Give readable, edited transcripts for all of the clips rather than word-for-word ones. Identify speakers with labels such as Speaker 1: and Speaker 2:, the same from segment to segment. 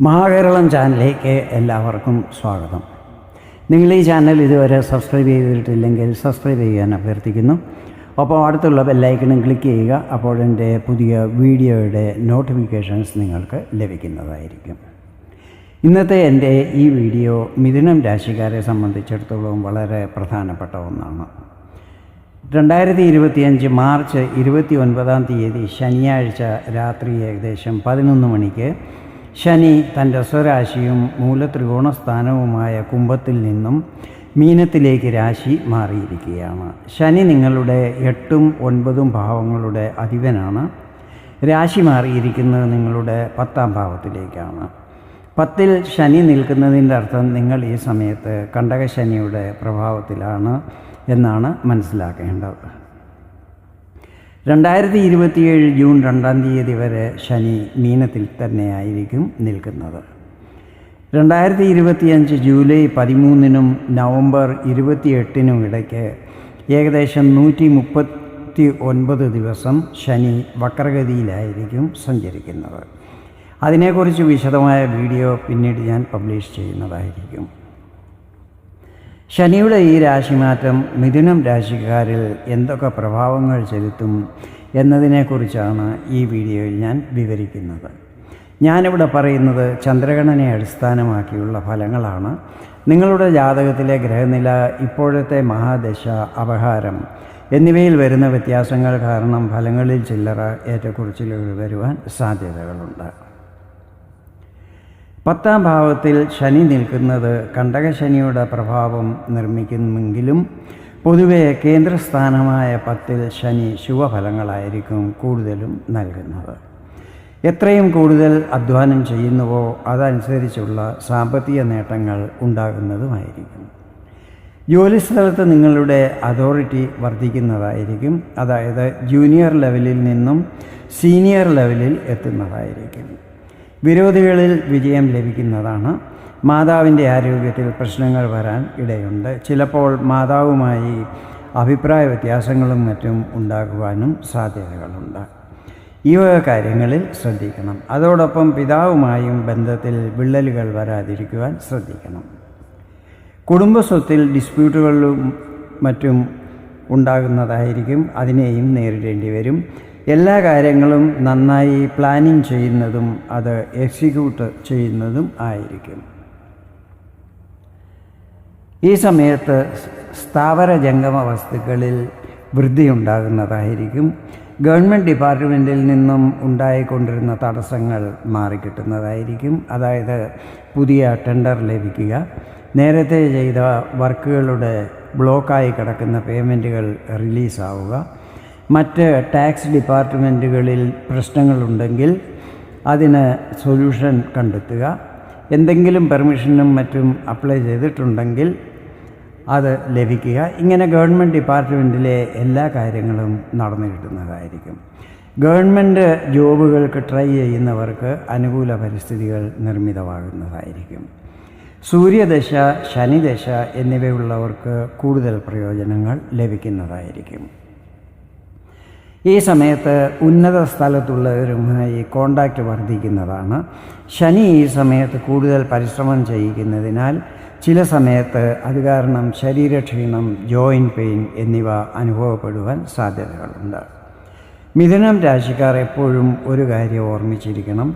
Speaker 1: മഹാകേരളം ചാനലിലേക്ക് എല്ലാവർക്കും സ്വാഗതം. നിങ്ങൾ ഈ ചാനൽ ഇതുവരെ സബ്സ്ക്രൈബ് ചെയ്തിട്ടില്ലെങ്കിൽ സബ്സ്ക്രൈബ് ചെയ്യാൻ അഭ്യർത്ഥിക്കുന്നു. അപ്പോൾ അടുത്തുള്ള ബെല്ലൈക്കണും ക്ലിക്ക് ചെയ്യുക. അപ്പോൾ എൻ്റെ പുതിയ വീഡിയോയുടെ നോട്ടിഫിക്കേഷൻസ് നിങ്ങൾക്ക് ലഭിക്കുന്നതായിരിക്കും. ഇന്നത്തെ എൻ്റെ ഈ വീഡിയോ മിഥുനം രാശിക്കാരെ സംബന്ധിച്ചിടത്തോളം വളരെ പ്രധാനപ്പെട്ട ഒന്നാണ്. 2025 മാർച്ച് 29 ശനിയാഴ്ച രാത്രി ഏകദേശം 11 മണിക്ക് ശനി തൻ്റെ സ്വരാശിയും മൂലത്രികോണസ്ഥാനവുമായ കുംഭത്തിൽ നിന്നും മീനത്തിലേക്ക് രാശി മാറിയിരിക്കുകയാണ്. ശനി നിങ്ങളുടെ 8ഉം 9ഉം ഭാവങ്ങളുടെ അധിപനാണ്. രാശി മാറിയിരിക്കുന്നത് നിങ്ങളുടെ 10ാം ഭാവത്തിലേക്കാണ്. 10ൽ ശനി നിൽക്കുന്നതിൻ്റെ അർത്ഥം നിങ്ങൾ ഈ സമയത്ത് കണ്ടകശനിയുടെ പ്രഭാവത്തിലാണ് എന്നാണ് മനസ്സിലാക്കേണ്ടത്. 2027 ജൂൺ 2 വരെ ശനി മീനത്തിൽ തന്നെയായിരിക്കും നിൽക്കുന്നത്. 2025 ജൂലൈ 13 നവംബർ 28 ഇടയ്ക്ക് ഏകദേശം 139 ദിവസം ശനി വക്രഗതിയിലായിരിക്കും സഞ്ചരിക്കുന്നത്. അതിനെക്കുറിച്ച് വിശദമായ വീഡിയോ പിന്നീട് ഞാൻ പബ്ലിഷ് ചെയ്യുന്നതായിരിക്കും. ശനിയുടെ ഈ രാശിമാറ്റം മിഥുനം രാശിക്കാരിൽ എന്തൊക്കെ പ്രഭാവങ്ങൾ ചെലുത്തും എന്നതിനെക്കുറിച്ചാണ് ഈ വീഡിയോയിൽ ഞാൻ വിവരിക്കുന്നത്. ഞാനിവിടെ പറയുന്നത് ചന്ദ്രഗണനയെ അടിസ്ഥാനമാക്കിയുള്ള ഫലങ്ങളാണ്. നിങ്ങളുടെ ജാതകത്തിലെ ഗ്രഹനില, ഇപ്പോഴത്തെ മഹാദശ, അപഹാരം എന്നിവയിൽ വരുന്ന വ്യത്യാസങ്ങൾ കാരണം ഫലങ്ങളിൽ ചില്ലറ ഏറ്റക്കുറച്ചിലുകൾ വരുവാൻ സാധ്യതകളുണ്ട്. 10ാം ഭാവത്തിൽ ശനി നിൽക്കുന്നത് കണ്ടകശനിയുടെ പ്രഭാവം നിർമ്മിക്കുമെങ്കിലും പൊതുവെ കേന്ദ്രസ്ഥാനമായ 10ൽ ശനി ശുഭഫലങ്ങളായിരിക്കും കൂടുതലും നൽകുന്നത്. എത്രയും കൂടുതൽ അധ്വാനം ചെയ്യുന്നുവോ അതനുസരിച്ചുള്ള സാമ്പത്തിക നേട്ടങ്ങൾ ഉണ്ടാകുന്നതുമായിരിക്കും. ജോലിസ്ഥലത്ത് നിങ്ങളുടെ അതോറിറ്റി വർദ്ധിക്കുന്നതായിരിക്കും. അതായത് ജൂനിയർ ലെവലിൽ നിന്നും സീനിയർ ലെവലിൽ എത്തുന്നതായിരിക്കും. വിരോധികളിൽ വിജയം ലഭിക്കുന്നതാണ്. മാതാവിൻ്റെ ആരോഗ്യത്തിൽ പ്രശ്നങ്ങൾ വരാൻ ഇടയുണ്ട്. ചിലപ്പോൾ മാതാവുമായി അഭിപ്രായ വ്യത്യാസങ്ങളും മറ്റും ഉണ്ടാകുവാനും സാധ്യതകളുണ്ട്. ഈ വക കാര്യങ്ങളിൽ ശ്രദ്ധിക്കണം. അതോടൊപ്പം പിതാവുമായും ബന്ധത്തിൽ വിള്ളലുകൾ വരാതിരിക്കുവാൻ ശ്രദ്ധിക്കണം. കുടുംബസ്വത്തിൽ ഡിസ്പ്യൂട്ടുകളും മറ്റും ഉണ്ടാകുന്നതായിരിക്കും. അതിനെയും നേരിടേണ്ടി വരും. എല്ലാ കാര്യങ്ങളും നന്നായി പ്ലാനിങ് ചെയ്യുന്നതും അത് എക്സിക്യൂട്ട് ചെയ്യുന്നതും ആയിരിക്കും. ഈ സമയത്ത് സ്ഥാവര ജംഗമ വസ്തുക്കളിൽ വൃദ്ധിയുണ്ടാകുന്നതായിരിക്കും. ഗവൺമെൻറ് ഡിപ്പാർട്ട്മെൻറ്റിൽ നിന്നും ഉണ്ടായിക്കൊണ്ടിരുന്ന തടസ്സങ്ങൾ മാറിക്കിട്ടുന്നതായിരിക്കും. അതായത് പുതിയ ടെൻഡർ ലഭിക്കുക, നേരത്തെ ചെയ്ത വർക്കുകളുടെ ബ്ലോക്കായി കിടക്കുന്ന പേയ്മെൻറ്റുകൾ റിലീസാവുക, മറ്റ് ടാക്സ് ഡിപ്പാർട്ട്മെൻറ്റുകളിൽ പ്രശ്നങ്ങളുണ്ടെങ്കിൽ അതിന് സൊല്യൂഷൻ കണ്ടെത്തുക, എന്തെങ്കിലും പെർമിഷനും മറ്റും അപ്ലൈ ചെയ്തിട്ടുണ്ടെങ്കിൽ അത് ലഭിക്കുക. ഇങ്ങനെ ഗവൺമെൻറ് ഡിപ്പാർട്ട്മെൻറ്റിലെ എല്ലാ കാര്യങ്ങളും നടന്നു കിട്ടുന്നതായിരിക്കും. ഗവൺമെൻറ് ജോബുകൾക്ക് ട്രൈ ചെയ്യുന്നവർക്ക് അനുകൂല പരിസ്ഥിതികൾ നിർമ്മിതമാകുന്നതായിരിക്കും. സൂര്യദശ, ശനിദശ എന്നിവയുള്ളവർക്ക് കൂടുതൽ പ്രയോജനങ്ങൾ ലഭിക്കുന്നതായിരിക്കും. ഈ സമയത്ത് ഉന്നത സ്ഥലത്തുള്ളവരുമായി കോണ്ടാക്റ്റ് വർദ്ധിക്കുന്നതാണ്. ശനി ഈ സമയത്ത് കൂടുതൽ പരിശ്രമം ചെയ്യിക്കുന്നതിനാൽ ചില സമയത്ത് അത് കാരണം ശരീരക്ഷീണം, ജോയിൻറ്റ് പെയിൻ എന്നിവ അനുഭവപ്പെടുവാൻ സാധ്യതകളുണ്ട്. മിഥുനം രാശിക്കാർ എപ്പോഴും ഒരു കാര്യം ഓർമ്മിച്ചിരിക്കണം.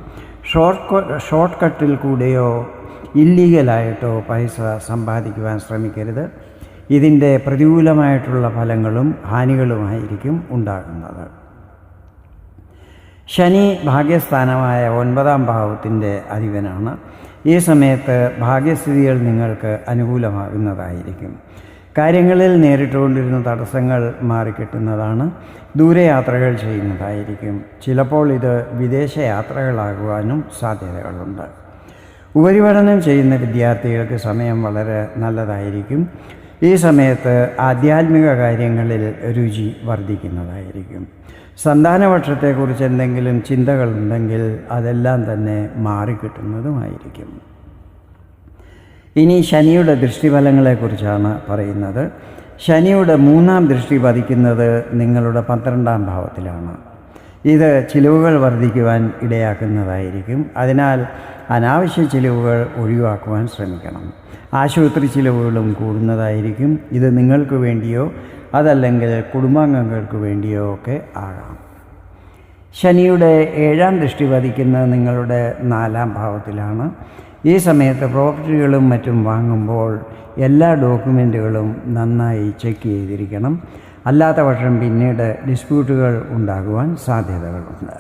Speaker 1: ഷോർട്ട് കട്ടിൽ കൂടെയോ ഇല്ലീഗലായിട്ടോ പൈസ സമ്പാദിക്കുവാൻ ശ്രമിക്കരുത്. ഇതിൻ്റെ പ്രതികൂലമായിട്ടുള്ള ഫലങ്ങളും ഹാനികളുമായിരിക്കും ഉണ്ടാകുന്നത്. ശനി ഭാഗ്യസ്ഥാനമായ 9ാം ഭാവത്തിൻ്റെ അധിപനാണ്. ഈ സമയത്ത് ഭാഗ്യസ്ഥിതികൾ നിങ്ങൾക്ക് അനുകൂലമാകുന്നതായിരിക്കും. കാര്യങ്ങളിൽ നേരിട്ടുകൊണ്ടിരുന്ന തടസ്സങ്ങൾ മാറിക്കിട്ടുന്നതാണ്. ദൂരയാത്രകൾ ചെയ്യുന്നതായിരിക്കും. ചിലപ്പോൾ ഇത് വിദേശ യാത്രകളാകുവാനും സാധ്യതകളുണ്ട്. ഉപരിപഠനം ചെയ്യുന്ന വിദ്യാർത്ഥികൾക്ക് സമയം വളരെ നല്ലതായിരിക്കും. ഈ സമയത്ത് ആധ്യാത്മിക കാര്യങ്ങളിൽ രുചി വർദ്ധിക്കുന്നതായിരിക്കും. സന്താനപക്ഷത്തെക്കുറിച്ച് എന്തെങ്കിലും ചിന്തകളുണ്ടെങ്കിൽ അതെല്ലാം തന്നെ മാറിക്കിട്ടുന്നതുമായിരിക്കും. ഇനി ശനിയുടെ ദൃഷ്ടിഫലങ്ങളെക്കുറിച്ചാണ് പറയുന്നത്. ശനിയുടെ 3ാം ദൃഷ്ടി പതിക്കുന്നത് നിങ്ങളുടെ 12ാം ഭാവത്തിലാണ്. ഇത് ചിലവുകൾ വർദ്ധിക്കുവാൻ ഇടയാക്കുന്നതായിരിക്കും. അതിനാൽ അനാവശ്യ ചിലവുകൾ ഒഴിവാക്കുവാൻ ശ്രമിക്കണം. ആശുപത്രി ചിലവുകളും കൂടുന്നതായിരിക്കും. ഇത് നിങ്ങൾക്ക് വേണ്ടിയോ അതല്ലെങ്കിൽ കുടുംബാംഗങ്ങൾക്ക് വേണ്ടിയോ ഒക്കെ ആകാം. ശനിയുടെ 7ാം ദൃഷ്ടി പതിക്കുന്നത് നിങ്ങളുടെ 4ാം ഭാവത്തിലാണ്. ഈ സമയത്ത് പ്രോപ്പർട്ടികളും മറ്റും വാങ്ങുമ്പോൾ എല്ലാ ഡോക്യുമെൻറ്റുകളും നന്നായി ചെക്ക് ചെയ്തിരിക്കണം. അല്ലാത്ത പക്ഷം പിന്നീട് ഡിസ്പ്യൂട്ടുകൾ ഉണ്ടാകുവാൻ സാധ്യതകളുണ്ട്.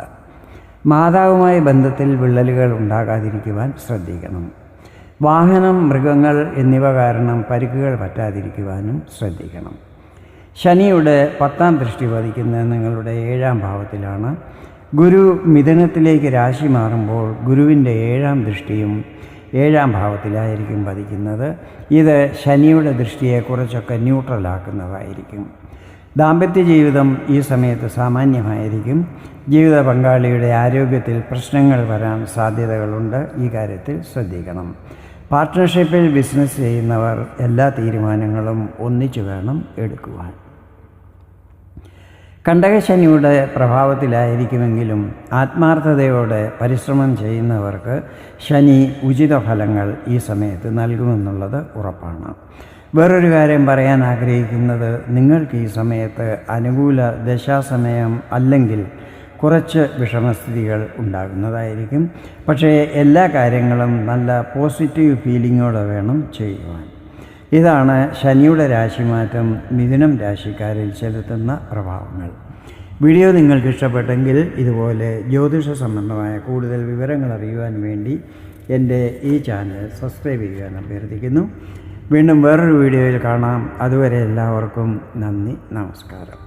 Speaker 1: മാതാവുമായി ബന്ധത്തിൽ വിള്ളലുകൾ ഉണ്ടാകാതിരിക്കുവാൻ ശ്രദ്ധിക്കണം. വാഹനം, മൃഗങ്ങൾ എന്നിവ കാരണം പരിക്കുകൾ പറ്റാതിരിക്കുവാനും ശ്രദ്ധിക്കണം. ശനിയുടെ 10ാം ദൃഷ്ടി പതിക്കുന്നത് നിങ്ങളുടെ 7ാം ഭാവത്തിലാണ്. ഗുരു മിഥുനത്തിലേക്ക് രാശി മാറുമ്പോൾ ഗുരുവിൻ്റെ 7ാം ദൃഷ്ടിയും 7ാം ഭാവത്തിലായിരിക്കും പതിക്കുന്നത്. ഇത് ശനിയുടെ ദൃഷ്ടിയെ കുറച്ചൊക്കെ ന്യൂട്രലാക്കുന്നതായിരിക്കും. ദാമ്പത്യ ജീവിതം ഈ സമയത്ത് സാമാന്യമായിരിക്കും. ജീവിത പങ്കാളിയുടെ ആരോഗ്യത്തിൽ പ്രശ്നങ്ങൾ വരാൻ സാധ്യതകളുണ്ട്. ഈ കാര്യത്തിൽ ശ്രദ്ധിക്കണം. പാർട്ട്ണർഷിപ്പിൽ ബിസിനസ് ചെയ്യുന്നവർ എല്ലാ തീരുമാനങ്ങളും ഒന്നിച്ചു വേണം എടുക്കുവാൻ. കണ്ടകശനിയുടെ പ്രഭാവത്തിലായിരിക്കുമെങ്കിലും ആത്മാർത്ഥതയോടെ പരിശ്രമം ചെയ്യുന്നവർക്ക് ശനി ഉചിത ഫലങ്ങൾ ഈ സമയത്ത് നൽകുമെന്നുള്ളത് ഉറപ്പാണ്. വേറൊരു കാര്യം പറയാൻ ആഗ്രഹിക്കുന്നത്, നിങ്ങൾക്ക് ഈ സമയത്ത് അനുകൂല ദശാസമയം അല്ലെങ്കിൽ കുറച്ച് വിഷമസ്ഥിതികൾ ഉണ്ടാകുന്നതായിരിക്കും. പക്ഷേ എല്ലാ കാര്യങ്ങളും നല്ല പോസിറ്റീവ് ഫീലിങ്ങോടെ വേണം ചെയ്യുവാൻ. ഇതാണ് ശനിയുടെ രാശിമാറ്റം മിഥുനം രാശിക്കാരിൽ ചെലുത്തുന്ന പ്രഭാവങ്ങൾ. വീഡിയോ നിങ്ങൾക്ക് ഇഷ്ടപ്പെട്ടെങ്കിൽ ഇതുപോലെ ജ്യോതിഷ സംബന്ധമായ കൂടുതൽ വിവരങ്ങൾ അറിയുവാൻ വേണ്ടി എൻ്റെ ഈ ചാനൽ സബ്സ്ക്രൈബ് ചെയ്യുവാൻ അഭ്യർത്ഥിക്കുന്നു. വീണ്ടും വേറൊരു വീഡിയോയിൽ കാണാം. അതുവരെ എല്ലാവർക്കും നന്ദി, നമസ്കാരം.